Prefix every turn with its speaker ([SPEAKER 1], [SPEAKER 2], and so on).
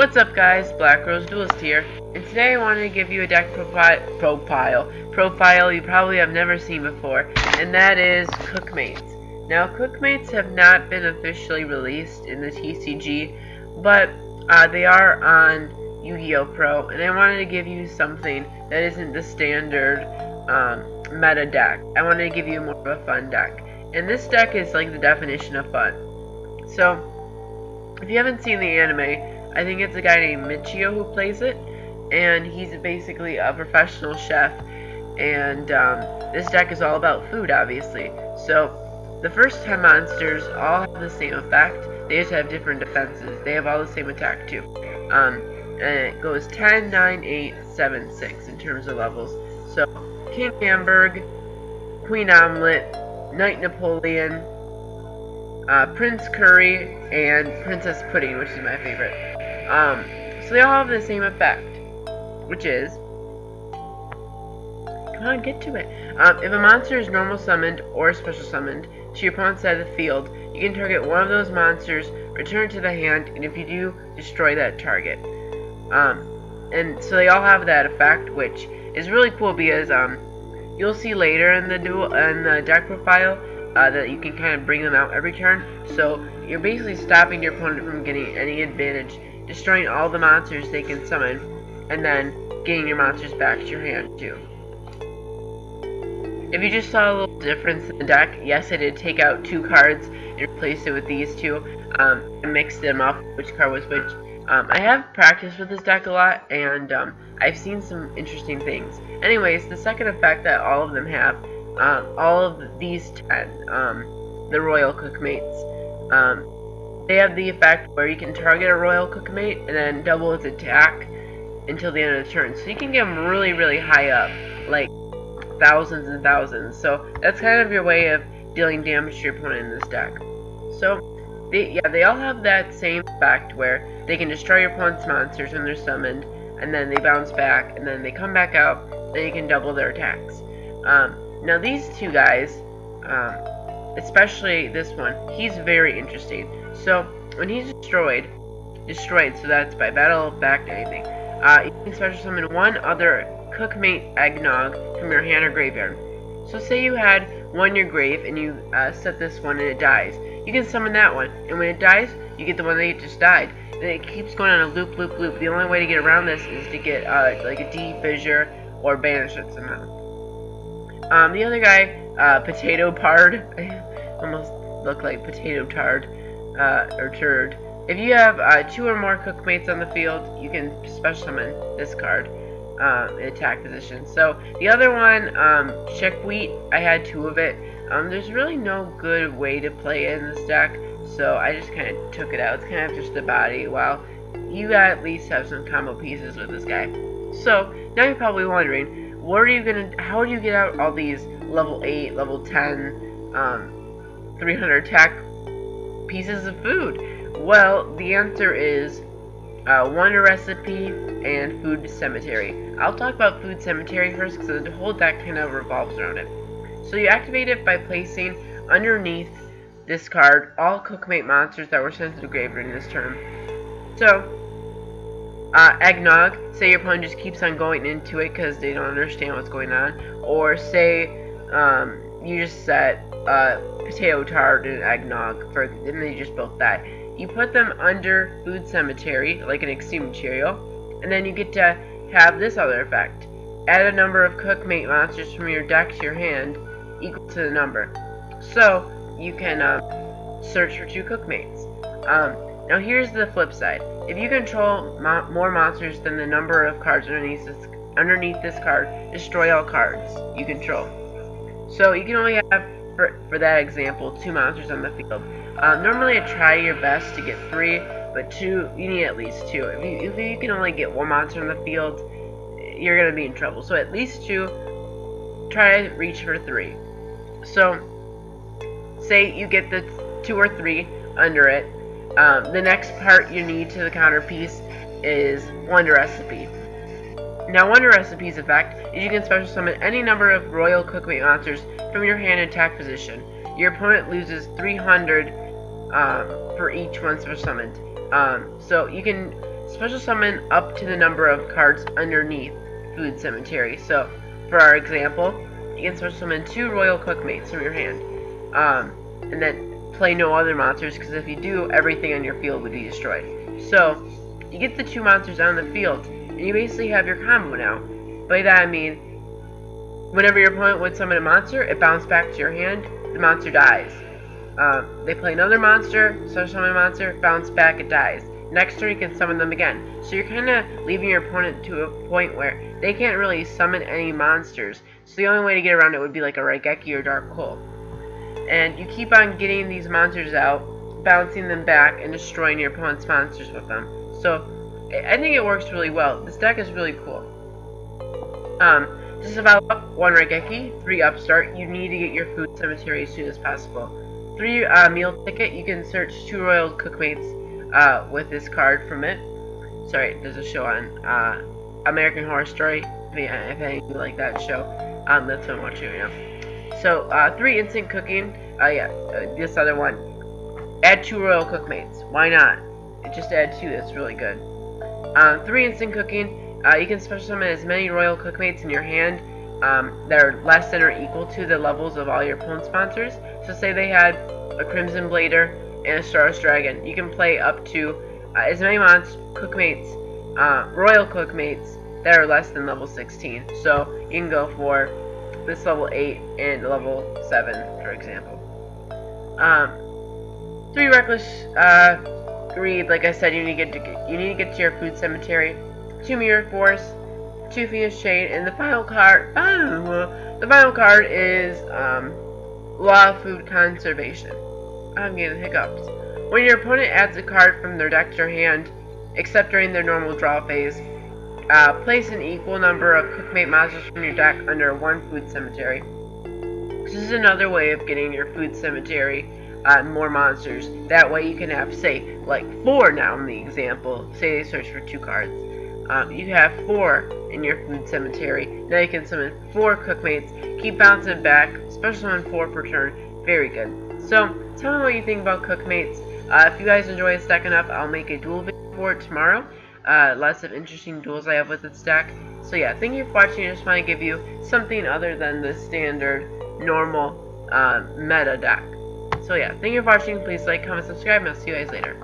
[SPEAKER 1] What's up guys, Black Rose Duelist here, and today I wanted to give you a deck profile you probably have never seen before, and that is Cookmates. Now Cookmates have not been officially released in the TCG, but they are on Yu-Gi-Oh! Pro, and I wanted to give you something that isn't the standard meta deck. I wanted to give you more of a fun deck, and this deck is like the definition of fun. So, if you haven't seen the anime, I think it's a guy named Michio who plays it, and he's basically a professional chef, and this deck is all about food, obviously. So, the first 10 monsters all have the same effect, they just have different defenses. They have all the same attack too. And it goes 10, 9, 8, 7, 6 in terms of levels. So, King Hamburg, Queen Omelette, Knight Napoleon, Prince Curry, and Princess Pudding, which is my favorite. So they all have the same effect, which is, come on, get to it. If a monster is normal summoned or special summoned to your opponent's side of the field, you can target one of those monsters, return it to the hand, and if you do, destroy that target. And so they all have that effect, which is really cool because you'll see later in the deck profile that you can kind of bring them out every turn. So you're basically stopping your opponent from getting any advantage, destroying all the monsters they can summon, and then getting your monsters back to your hand too. If you just saw a little difference in the deck, yes, I did take out 2 cards and replace it with these 2, and mix them up, which card was which. I have practiced with this deck a lot, and I've seen some interesting things. Anyways, the second effect that all of them have, all of these 10, the Royal Cookmates, they have the effect where you can target a Royal Cookmate and then double its attack until the end of the turn. So you can get them really, really high up, like thousands and thousands. So that's kind of your way of dealing damage to your opponent in this deck. So they all have that same effect where they can destroy your opponent's monsters when they're summoned, and then they bounce back, and then they come back out, and you can double their attacks. Now these 2 guys, especially this one, he's very interesting. So when he's destroyed, so that's by battle, back to anything, you can special summon one other Cookmate eggnog from your hand or graveyard. So say you had one in your grave and you set this one and it dies. You can summon that one, and when it dies, you get the one that just died. And it keeps going on a loop, loop, loop. The only way to get around this is to get like a defissure or banish it somehow. The other guy, Potato Pard, almost look like potato tard, or turd. If you have 2 or more Cookmates on the field, you can special summon this card in attack position. So the other one, Chickweed, I had 2 of it. There's really no good way to play it in this deck, so I just kind of took it out. It's kind of just the body, while you at least have some combo pieces with this guy. So now you're probably wondering, how do you get out all these level 8, level 10, 300 attack pieces of food? Well, the answer is Wonder Recipe and Food Cemetery. I'll talk about Food Cemetery first because the whole deck kind of revolves around it. So you activate it by placing underneath this card all Cookmate monsters that were sent to the graveyard in this turn. So, Eggnog, say your opponent just keeps on going into it because they don't understand what's going on, or say you just set Potato Tart and Eggnog, and they just both die. You put them under Food Cemetery, like an extreme material, and then you get to have this other effect. Add a number of Cookmate monsters from your deck to your hand equal to the number. So, you can search for 2 Cookmates. Now here's the flip side. If you control more monsters than the number of cards underneath this card, destroy all cards you control. So you can only have, for that example, 2 monsters on the field. Normally I try your best to get 3, but 2, you need at least 2. If you can only get 1 monster on the field, you're going to be in trouble. So at least 2, try to reach for 3. So, say you get the 2 or 3 under it, the next part you need to the counter piece is Wonder Recipe. Now Wonder Recipe's effect is you can special summon any number of Royal Cookmate monsters from your hand in attack position. Your opponent loses 300 for each one special summoned. So you can special summon up to the number of cards underneath Food Cemetery. So, for our example, you can special summon 2 Royal Cookmates from your hand, and then play no other monsters, because if you do, everything on your field would be destroyed. So, you get the 2 monsters on the field, and you basically have your combo now. By that I mean, whenever your opponent would summon a monster, it bounced back to your hand, the monster dies. They play another monster, special summon a monster, bounce back, it dies. Next turn you can summon them again. So you're kind of leaving your opponent to a point where they can't really summon any monsters. So the only way to get around it would be like a Raigeki or Dark Hole. And you keep on getting these monsters out, bouncing them back, and destroying your opponent's monsters with them. So I think it works really well. This deck is really cool. Just about up, 1 Raigeki, 3 Upstart. You need to get your Food Cemetery as soon as possible. 3 Meal Ticket. You can search 2 Royal Cookmates with this card from it. Sorry, there's a show on American Horror Story. If any of you like that show, that's what I'm watching right now. So 3 Instant Cooking. This other one. Add 2 Royal Cookmates. Why not? Just add 2. That's really good. 3 Instant Cooking. You can special summon as many Royal Cookmates in your hand that are less than or equal to the levels of all your opponent's monsters. So say they had a Crimson Blader and a Starless Dragon. You can play up to as many Cookmates, Royal Cookmates that are less than level 16. So you can go for this level 8 and level 7, for example. 3 Reckless Greed. Like I said, you need to get to your Food Cemetery. 2 Mirror Force, 2 Phoenix Chain, and the final card. The final card is Law of Food Conservation. I'm getting hiccups. When your opponent adds a card from their deck to your hand, except during their normal draw phase, place an equal number of Cookmate monsters from your deck under 1 Food Cemetery. This is another way of getting your Food Cemetery more monsters. That way you can have, say, like 4 now in the example. Say they search for 2 cards. You have 4 in your Food Cemetery. Now you can summon 4 Cookmates. Keep bouncing back. Special summon 4 per turn. Very good. So, tell me what you think about Cookmates. If you guys enjoy this deck enough, I'll make a duel video for it tomorrow. Lots of interesting duels I have with this deck. So yeah, thank you for watching. I just want to give you something other than the standard, normal, meta deck. So yeah, thank you for watching. Please like, comment, subscribe, and I'll see you guys later.